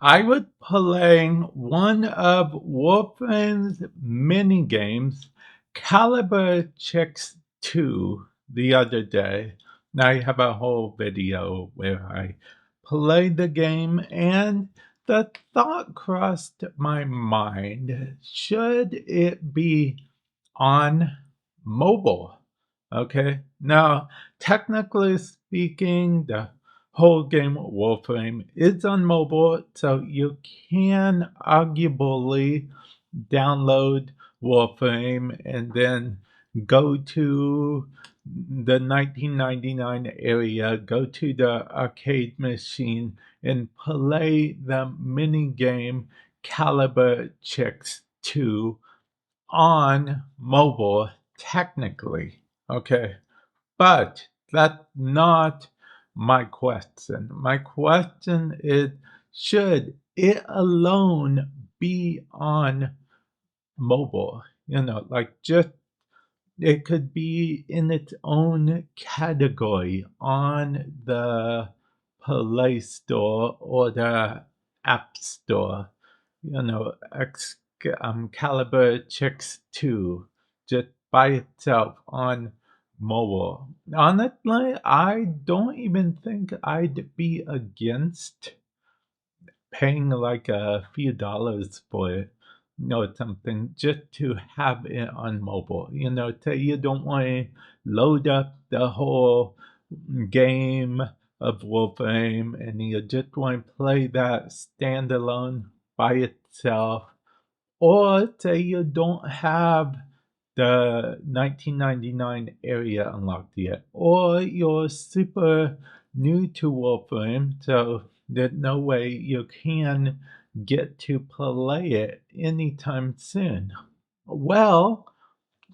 I was playing one of Warframe's minigames, Caliber Checks 2, the other day. I have a whole video where I played the game, and the thought crossed my mind, should it be on mobile? Okay. Now, technically speaking, the whole game Warframe is on mobile, so you can arguably download Warframe and then go to the 1999 area, go to the arcade machine, and play the mini game Caliber Chicks 2 on mobile, technically. Okay. But that's not my question. My question is, should it alone be on mobile? Like, just it could be in its own category on the Play Store or the App Store. Caliber Chicks 2 just by itself on mobile. Honestly, I don't even think I'd be against paying like a few dollars for it, something just to have it on mobile. Say you don't want to load up the whole game of Warframe and you just want to play that standalone by itself, or say you don't have the 1999 area unlocked yet, or you're super new to Warframe, so there's no way you can get to play it anytime soon. Well,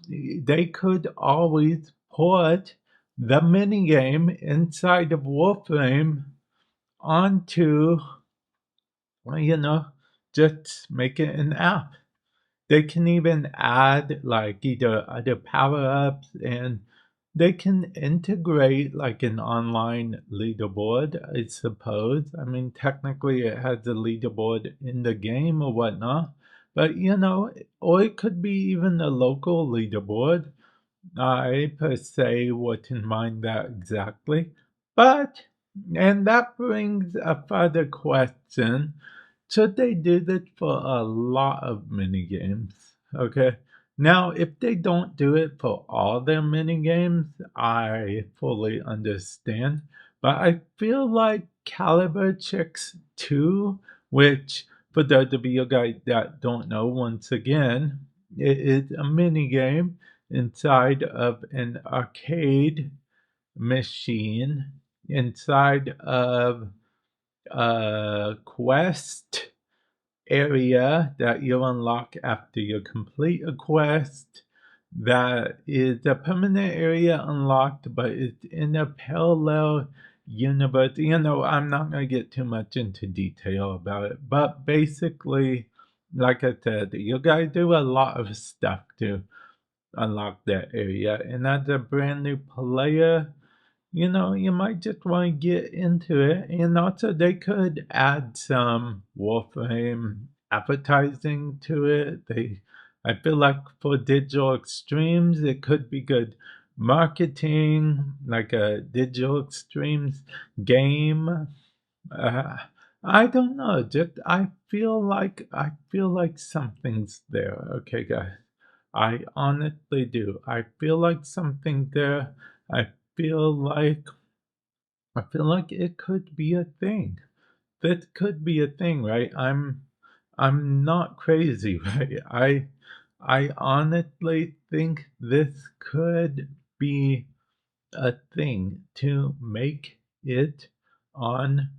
they could always put the minigame inside of Warframe onto, you know, just make it an app. They can even add like either other power ups, and they can integrate like an online leaderboard, I suppose. I mean, technically, it has a leaderboard in the game or whatnot, but or it could be even a local leaderboard. I per se wouldn't mind that exactly. But, and that brings a further question, should they do this for a lot of mini games? Okay. Now, if they don't do it for all their mini games, I fully understand. But I feel like Caliber Chicks 2, which for those of you guys that don't know, once again, it is a mini game inside of an arcade machine, inside of a quest area that you unlock after you complete a quest. That is a permanent area unlocked, but it's in a parallel universe. I'm not going to get too much into detail about it, but basically, like I said, you guys do a lot of stuff to unlock that area. And as a brand new player, you might just want to get into it. And also, they could add some Warframe advertising to it. I feel like for digital extremes, it could be good marketing, like a digital extremes game. Uh, I don't know. Just I feel like something's there. Okay, guys. I honestly do. I feel like something there. I feel like I feel like it could be a thing. That could be a thing, right? I'm not crazy, right? I honestly think this could be a thing to make it on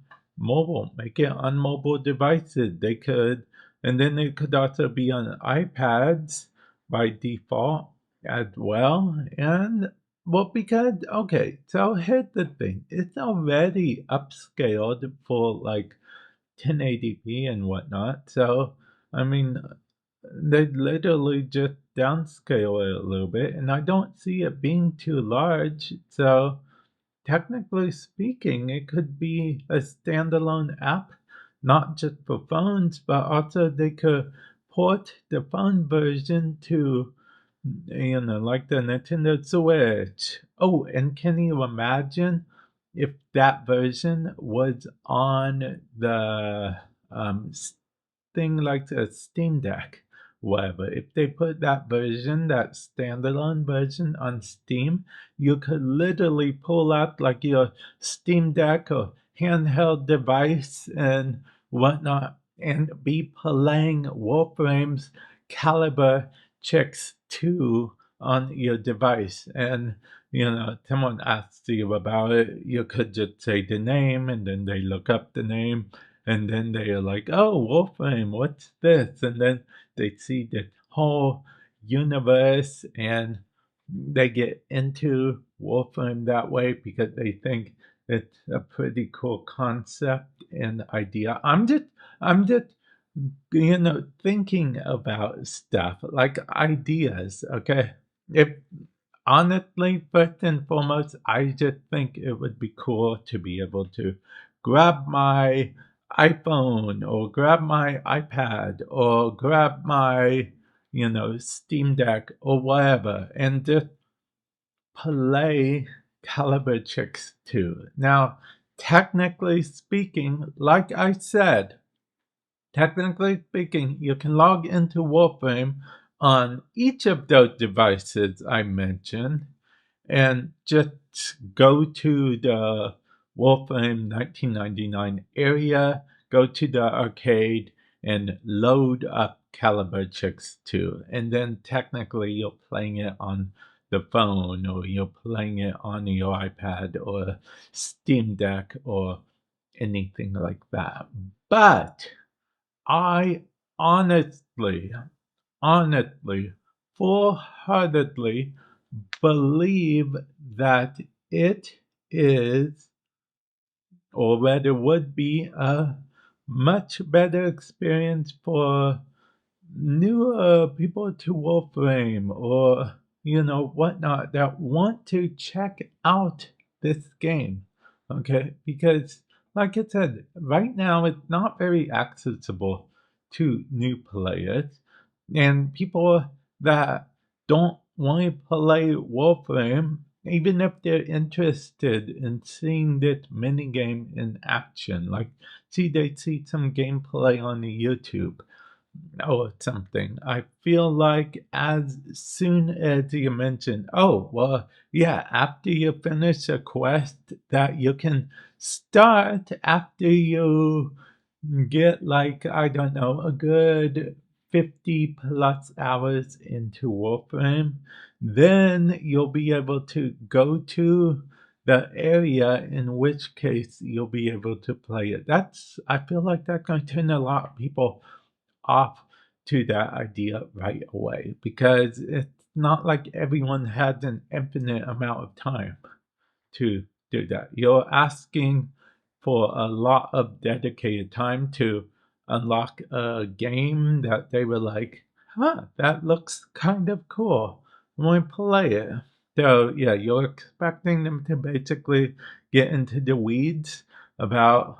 make it on mobile devices. They could, and then it could also be on iPads by default as well. And well, because, okay, so here's the thing, it's already upscaled for like 1080p and whatnot. So, I mean, they literally just downscale it a little bit, and I don't see it being too large. So, technically speaking, it could be a standalone app not just for phones, but also they could port the phone version to, like the Nintendo Switch. Oh, and can you imagine if that version was on the thing like the Steam Deck, whatever? If they put that version, that standalone version on Steam, you could literally pull out like your Steam Deck or handheld device and whatnot and be playing Warframe's Caliber Checks 2 on your device. And, someone asks you about it, you could just say the name and then they look up the name and then they are like, oh, Warframe, what's this? And then they see the whole universe and they get into Warframe that way because they think it's a pretty cool concept and idea. I'm just thinking about stuff like ideas. Okay, if honestly, first and foremost, I just think it would be cool to be able to grab my iPhone or grab my iPad or grab my, Steam Deck or whatever and just play Caliber Chicks 2. Now, technically speaking, like I said, you can log into Warframe on each of those devices I mentioned and just go to the Warframe 1999 area, go to the arcade, and load up Caliber Chicks 2. And then technically you're playing it on the phone or you're playing it on your iPad or Steam Deck or anything like that. But I honestly, full-heartedly believe that it is, or rather would be, a much better experience for newer people to Warframe or, whatnot that want to check out this game. Okay? Because, like I said, right now it's not very accessible to new players. And people that don't want to play Warframe, even if they're interested in seeing this minigame in action, like they see some gameplay on YouTube or something. I feel like as soon as you mention, oh, well, yeah, after you finish a quest that you can start after you get, like, I don't know, a good 50 plus hours into Warframe, then you'll be able to go to the area, in which case you'll be able to play it. I feel like that's going to turn a lot of people off to that idea right away because it's not like everyone has an infinite amount of time to do that. You're asking for a lot of dedicated time to unlock a game that they were like, that looks kind of cool. I want to play it. So, yeah, you're expecting them to basically get into the weeds about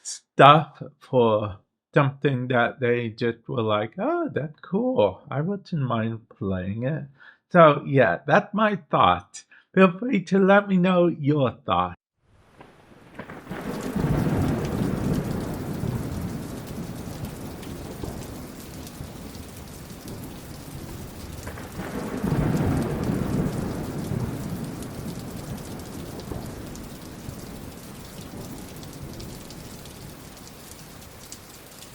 stuff for something that they just were like, oh, that's cool. I wouldn't mind playing it. So, yeah, that's my thought. Feel free to let me know your thoughts.